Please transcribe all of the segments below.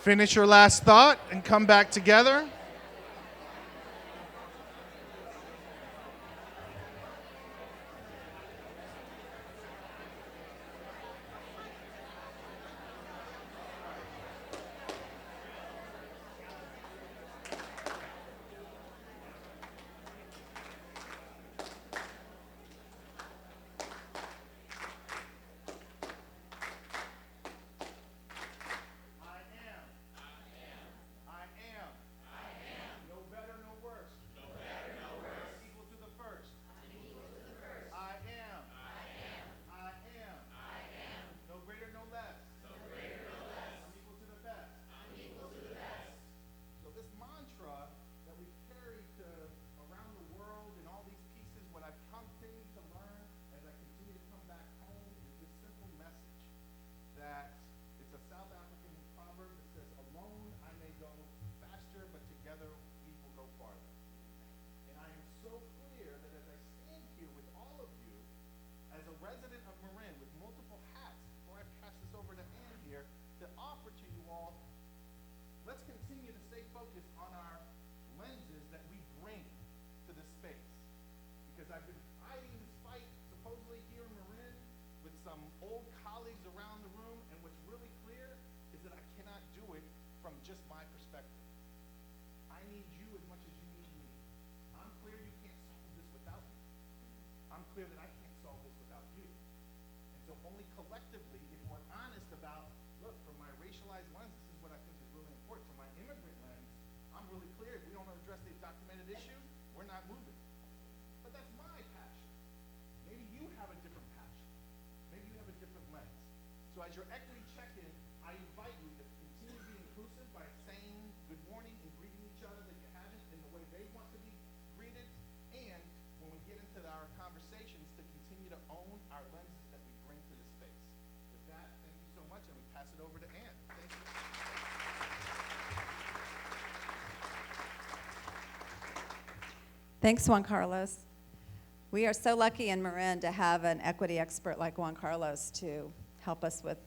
Finish your last thought and come back together. As your equity check-in, I invite you to continue to be inclusive by saying good morning and greeting each other that you haven't in the way they want to be greeted. And when we get into our conversations, to continue to own our lenses that we bring to this space. With that, thank you so much, and we pass it over to Ann. Thank you. Thanks, Juan Carlos. We are so lucky in Marin to have an equity expert like Juan Carlos to help us with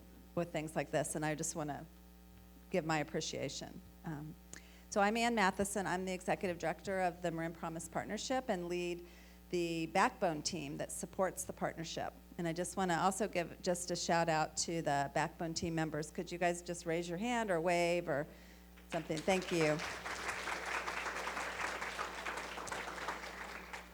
things like this, and I just want to give my appreciation. So I'm Ann Matheson. I'm the Executive Director of the Marin Promise Partnership and lead the backbone team that supports the partnership. And I just want to also give just a shout out to the backbone team members. Could you guys just raise your hand or wave or something? Thank you.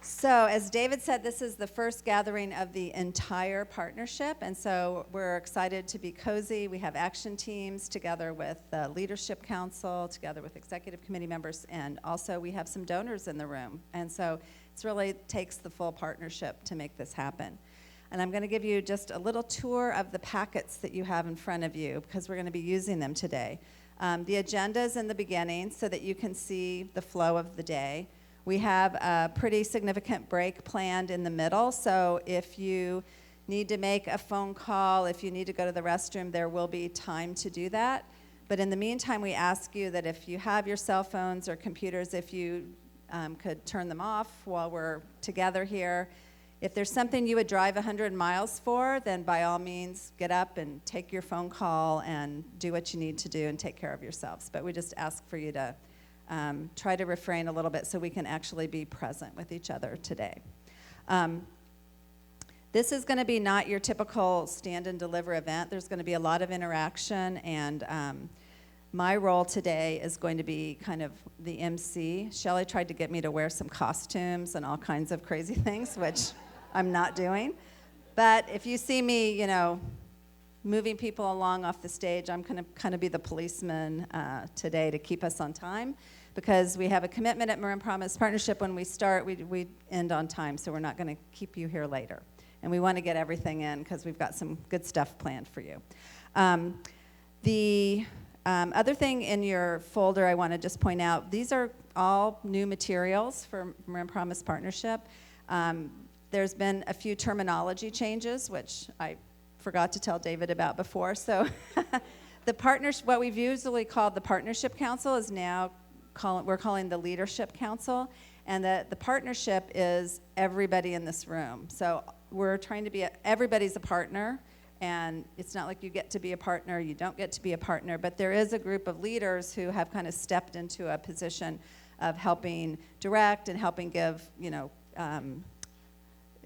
So as David said, this is the first gathering of the entire partnership, and so we're excited to be cozy. We have action teams together with the Leadership Council, together with executive committee members, and also we have some donors in the room. And so it really takes the full partnership to make this happen. And I'm going to give you just a little tour of the packets that you have in front of you because we're going to be using them today. The agenda is in the beginning so that you can see the flow of the day. We have a pretty significant break planned in the middle, so if you need to make a phone call, if you need to go to the restroom, there will be time to do that. But in the meantime, we ask you that if you have your cell phones or computers, if you could turn them off while we're together here. If there's something you would drive 100 miles for, then by all means, get up and take your phone call and do what you need to do and take care of yourselves. But we just ask for you to try to refrain a little bit so we can actually be present with each other today. This is going to be not your typical stand and deliver event. There's going to be a lot of interaction, and my role today is going to be kind of the MC. Shelley tried to get me to wear some costumes and all kinds of crazy things, which I'm not doing. But if you see me, moving people along off the stage, I'm going to kind of be the policeman today to keep us on time, because we have a commitment at Marin Promise Partnership. When we start, we end on time, so we're not going to keep you here later. And we want to get everything in because we've got some good stuff planned for you. The other thing in your folder I want to just point out, these are all new materials for Marin Promise Partnership. There's been a few terminology changes, which I forgot to tell David about before. So what we've usually called the Partnership Council is now we're calling the Leadership Council, and the partnership is everybody in this room. So we're trying to be everybody's a partner, And it's not like you get to be a partner, you don't get to be a partner, but there is a group of leaders who have kind of stepped into a position of helping direct and helping give,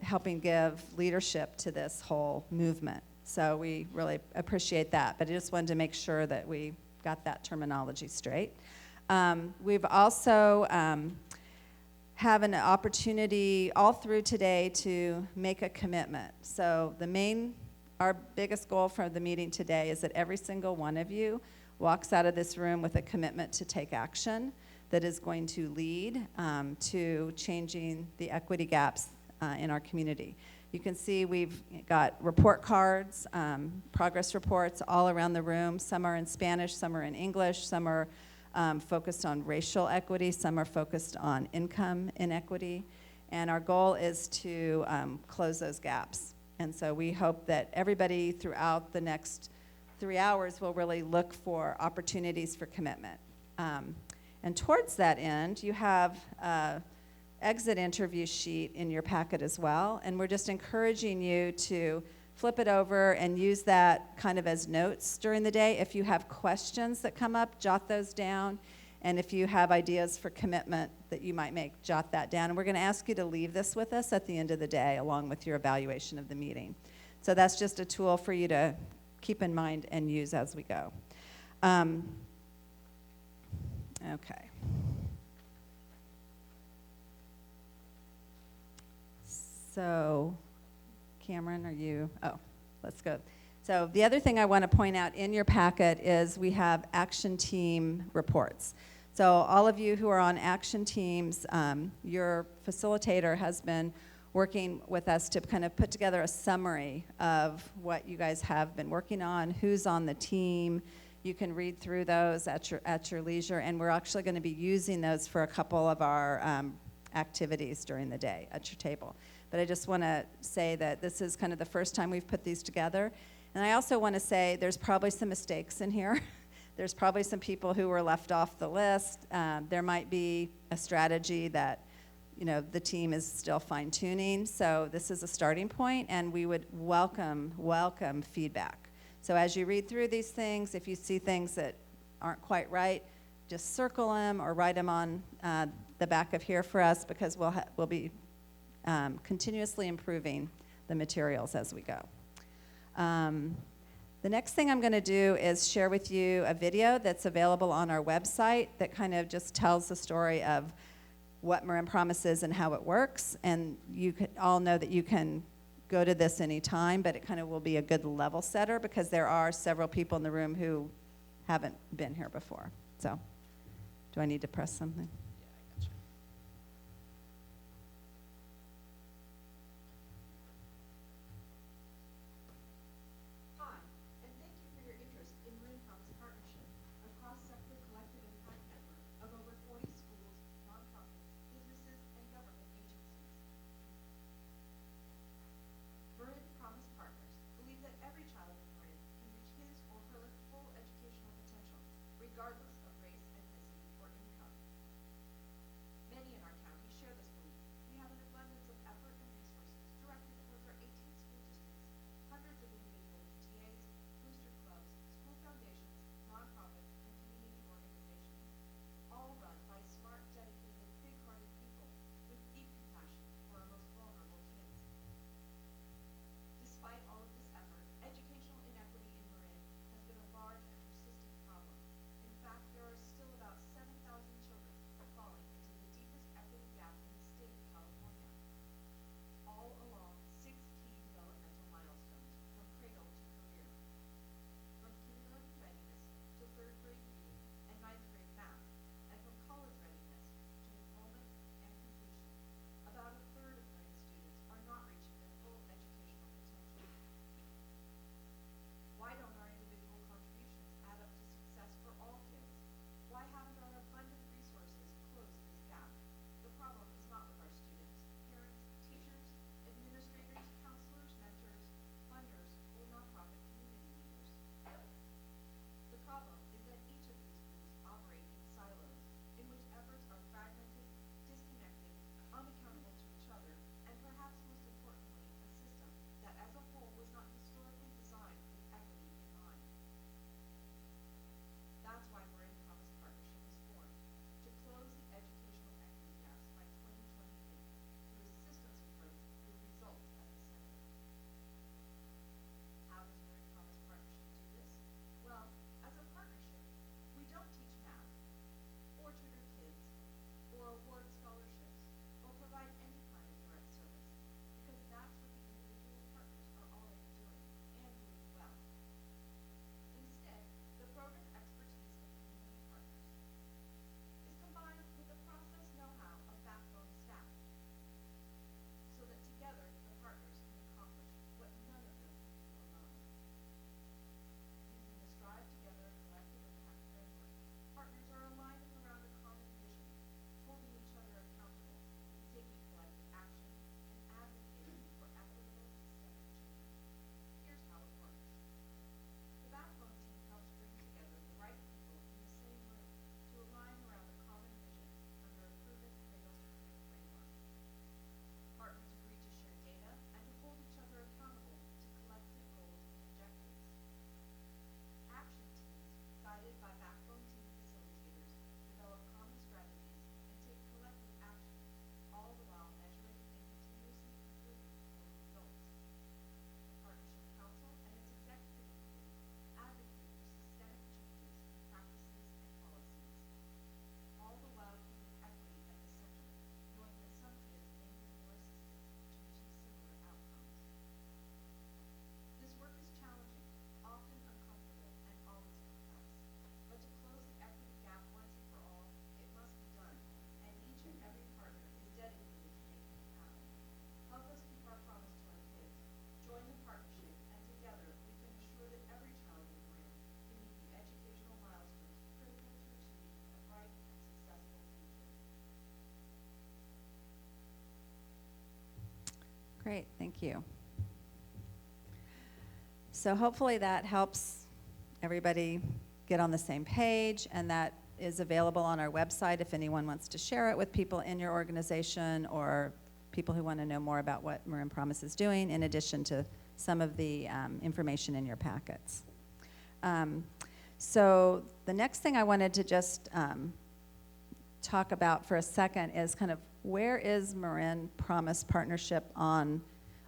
helping give leadership to this whole movement. So we really appreciate that, but I just wanted to make sure that we got that terminology straight. We've also have an opportunity all through today to make a commitment. So our biggest goal for the meeting today is that every single one of you walks out of this room with a commitment to take action that is going to lead to changing the equity gaps in our community. You can see we've got report cards, progress reports all around the room. Some are in Spanish, some are in English, some are focused on racial equity, some are focused on income inequity. And our goal is to close those gaps. And so we hope that everybody throughout the next 3 hours will really look for opportunities for commitment. And towards that end, you have an exit interview sheet in your packet as well. And we're just encouraging you to flip it over and use that kind of as notes during the day. If you have questions that come up, jot those down. And if you have ideas for commitment that you might make, jot that down. And we're going to ask you to leave this with us at the end of the day, along with your evaluation of the meeting. So that's just a tool for you to keep in mind and use as we go. Okay. So, Cameron, are you? Oh, let's go. So the other thing I want to point out in your packet is we have action team reports. So all of you who are on action teams, your facilitator has been working with us to kind of put together a summary of what you guys have been working on, who's on the team. You can read through those at your leisure, and we're actually going to be using those for a couple of our activities during the day at your table. But I just want to say that this is kind of the first time we've put these together. And I also want to say there's probably some mistakes in here. There's probably some people who were left off the list. There might be a strategy that the team is still fine-tuning. So this is a starting point, and we would welcome feedback. So as you read through these things, if you see things that aren't quite right, just circle them or write them on the back of here for us, because we'll be continuously improving the materials as we go. The next thing I'm going to do is share with you a video that's available on our website that kind of just tells the story of what Marin Promise is and how it works. And you all know that you can go to this anytime, but it kind of will be a good level setter because there are several people in the room who haven't been here before. So, do I need to press something? Regardless of race, ethnicity, or income. Great, thank you. So hopefully that helps everybody get on the same page, and that is available on our website if anyone wants to share it with people in your organization or people who want to know more about what Marin Promise is doing, in addition to some of the information in your packets. So the next thing I wanted to just talk about for a second is kind of where is Marin Promise Partnership on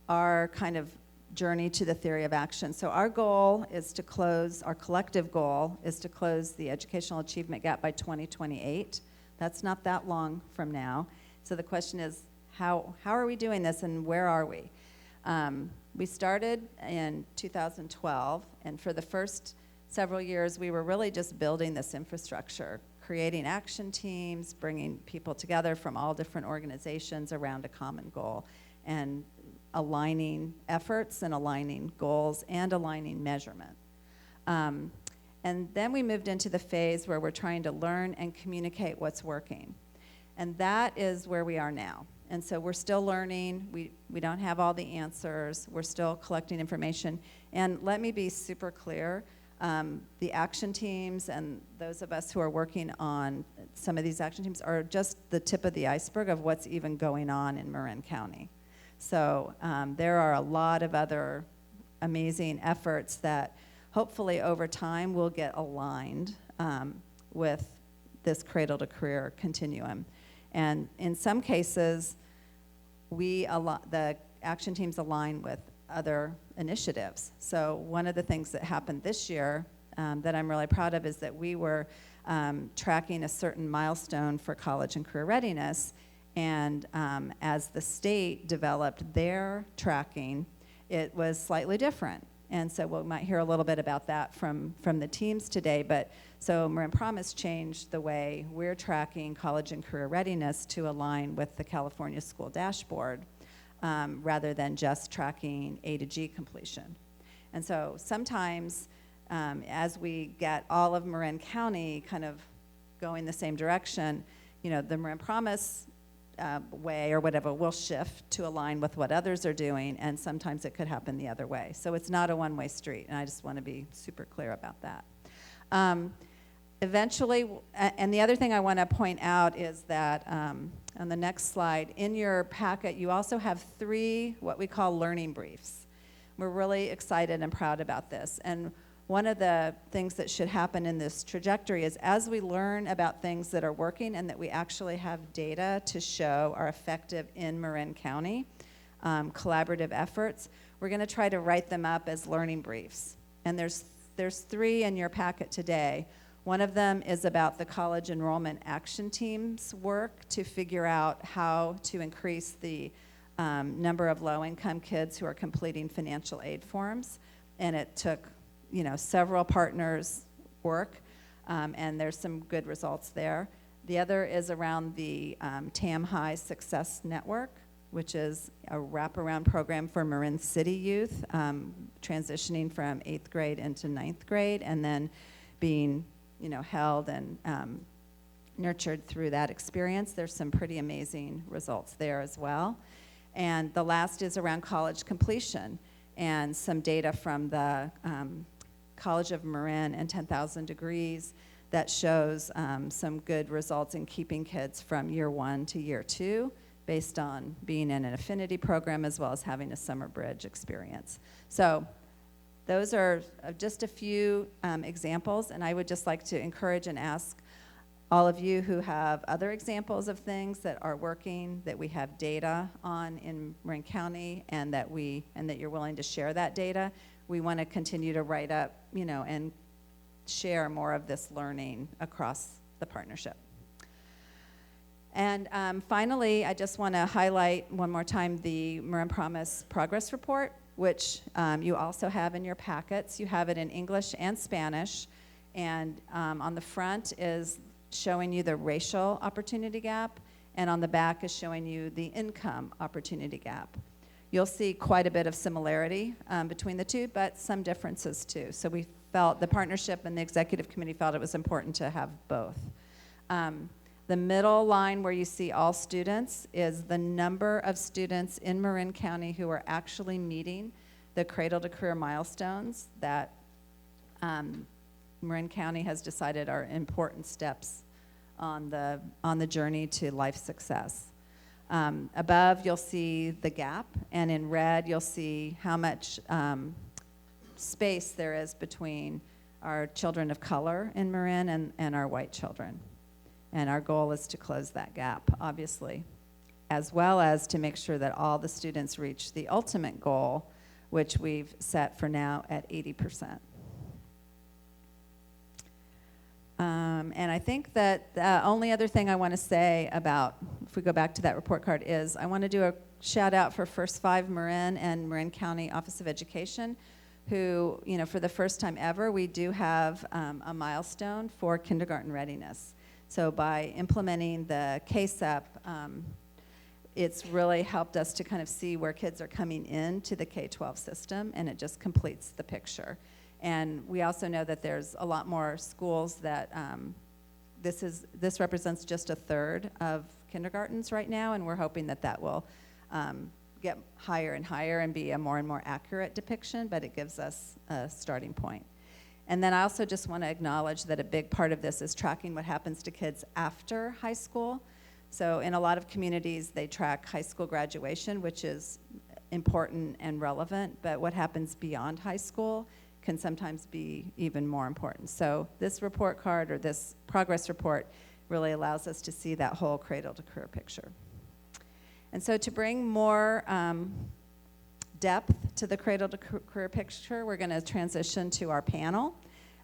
our kind of journey to the theory of action. So our goal is to close, our collective goal is to close the educational achievement gap by 2028. That's not that long from now. So the question is, how are we doing this and where are we? We started in 2012, and for the first several years, we were really just building this infrastructure, creating action teams, bringing people together from all different organizations around a common goal, and aligning efforts and aligning goals and aligning measurement. And then we moved into the phase where we're trying to learn and communicate what's working. And that is where we are now. And so we're still learning. We don't have all the answers. We're still collecting information. And let me be super clear. The action teams and those of us who are working on some of these action teams are just the tip of the iceberg of what's even going on in Marin County. So there are a lot of other amazing efforts that hopefully over time will get aligned with this cradle to career continuum. And in some cases, the action teams align with other initiatives. So one of the things that happened this year that I'm really proud of is that we were tracking a certain milestone for college and career readiness. And as the state developed their tracking, it was slightly different. And so we might hear a little bit about that from the teams today. But so Marin Promise changed the way we're tracking college and career readiness to align with the California School Dashboard rather than just tracking A to G completion. And so sometimes as we get all of Marin County kind of going the same direction, you know, the Marin Promise way or whatever will shift to align with what others are doing, and sometimes it could happen the other way. So it's not a one-way street, and I just want to be super clear about that. Eventually, and the other thing I want to point out is that on the next slide, in your packet, you also have 3 what we call learning briefs. We're really excited and proud about this. And one of the things that should happen in this trajectory is as we learn about things that are working and that we actually have data to show are effective in Marin County, collaborative efforts, we're going to try to write them up as learning briefs. And there's 3 in your packet today. One of them is about the college enrollment action team's work to figure out how to increase the number of low-income kids who are completing financial aid forms. And it took several partners' work, and there's some good results there. The other is around the TAM High Success Network, which is a wraparound program for Marin City youth, transitioning from 8th grade into 9th grade, and then being held and nurtured through that experience. There's some pretty amazing results there as well. And the last is around college completion, and some data from the College of Marin and 10,000 Degrees that shows some good results in keeping kids from year 1 to year 2 based on being in an affinity program as well as having a summer bridge experience. So those are just a few examples, and I would just like to encourage and ask all of you who have other examples of things that are working, that we have data on in Marin County, and that you're willing to share that data. We want to continue to write up, and share more of this learning across the partnership. And finally, I just want to highlight one more time the Marin Promise Progress Report, which you also have in your packets. You have it in English and Spanish, and on the front is showing you the racial opportunity gap, and on the back is showing you the income opportunity gap. You'll see quite a bit of similarity between the two, but some differences too. So we felt, the partnership and the executive committee felt it was important to have both. The middle line where you see all students is the number of students in Marin County who are actually meeting the Cradle to Career milestones that Marin County has decided are important steps on the journey to life success. Above, you'll see the gap, and in red, you'll see how much space there is between our children of color in Marin and our white children. And our goal is to close that gap, obviously, as well as to make sure that all the students reach the ultimate goal, which we've set for now at 80%. And I think that the only other thing I want to say about, if we go back to that report card, is I want to do a shout out for First 5 Marin and Marin County Office of Education, who, for the first time ever, we do have a milestone for kindergarten readiness. So by implementing the KSEP, it's really helped us to kind of see where kids are coming into the K-12 system, and it just completes the picture. And we also know that there's a lot more schools that this represents just a third of kindergartens right now, and we're hoping that that will get higher and higher and be a more and more accurate depiction, but it gives us a starting point. And then I also just want to acknowledge that a big part of this is tracking what happens to kids after high school. So in a lot of communities, they track high school graduation, which is important and relevant, but what happens beyond high school can sometimes be even more important. So this report card, or this progress report, really allows us to see that whole cradle to career picture. And so to bring more depth to the cradle to career picture, we're going to transition to our panel.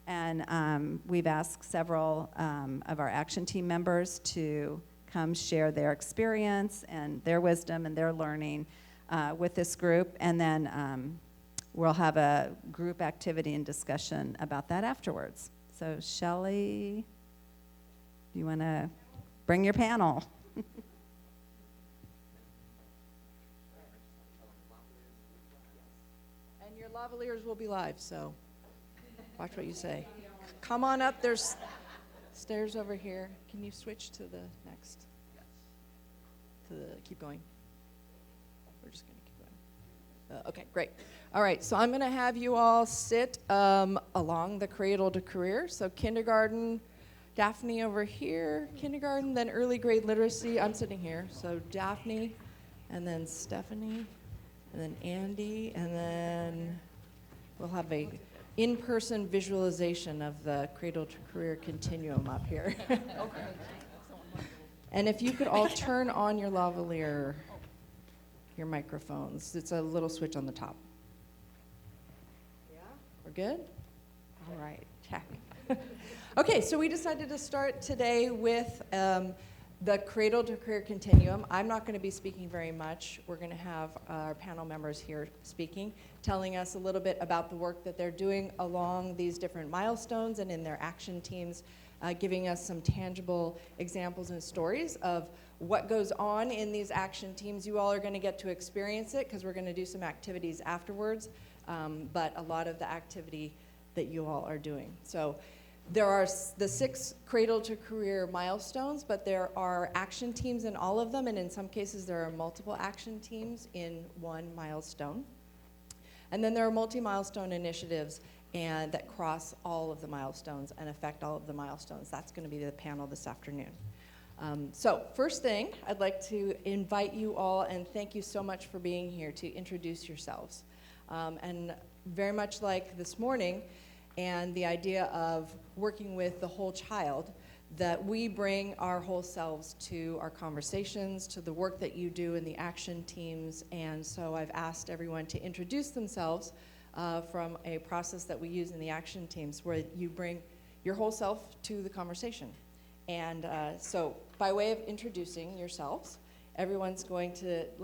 And we've asked several of our action team members to come share their experience and their wisdom and their learning with this group. And then we'll have a group activity and discussion about that afterwards. So Shelley, do you want to bring your panel? And your lavaliers will be live, so watch what you say. Come on up, there's stairs over here. Can you switch to the next? Keep going. We're just going to keep going. Okay, great. All right, so I'm going to have you all sit along the cradle to career. So kindergarten, Daphne over here, kindergarten, then early grade literacy. I'm sitting here. So Daphne, and then Stephanie, and then Andy, and then we'll have a in-person visualization of the cradle to career continuum up here. And if you could all turn on your lavalier, your microphones. It's a little switch on the top. Yeah? We're good? All right, check. Okay, so we decided to start today with the cradle to career continuum. I'm not going to be speaking very much. We're going to have our panel members here speaking, telling us a little bit about the work that they're doing along these different milestones and in their action teams, giving us some tangible examples and stories of what goes on in these action teams. You all are going to get to experience it because we're going to do some activities afterwards, but a lot of the activity that you all are doing. So there are the 6 cradle to career milestones, but there are action teams in all of them, and in some cases there are multiple action teams in one milestone. And then there are multi-milestone initiatives and that cross all of the milestones and affect all of the milestones. That's going to be the panel this afternoon. So first thing, I'd like to invite you all, and thank you so much for being here, to introduce yourselves. And very much like this morning, and the idea of working with the whole child, that we bring our whole selves to our conversations, to the work that you do in the action teams. And so I've asked everyone to introduce themselves from a process that we use in the action teams, where you bring your whole self to the conversation. And so by way of introducing yourselves, everyone's going to let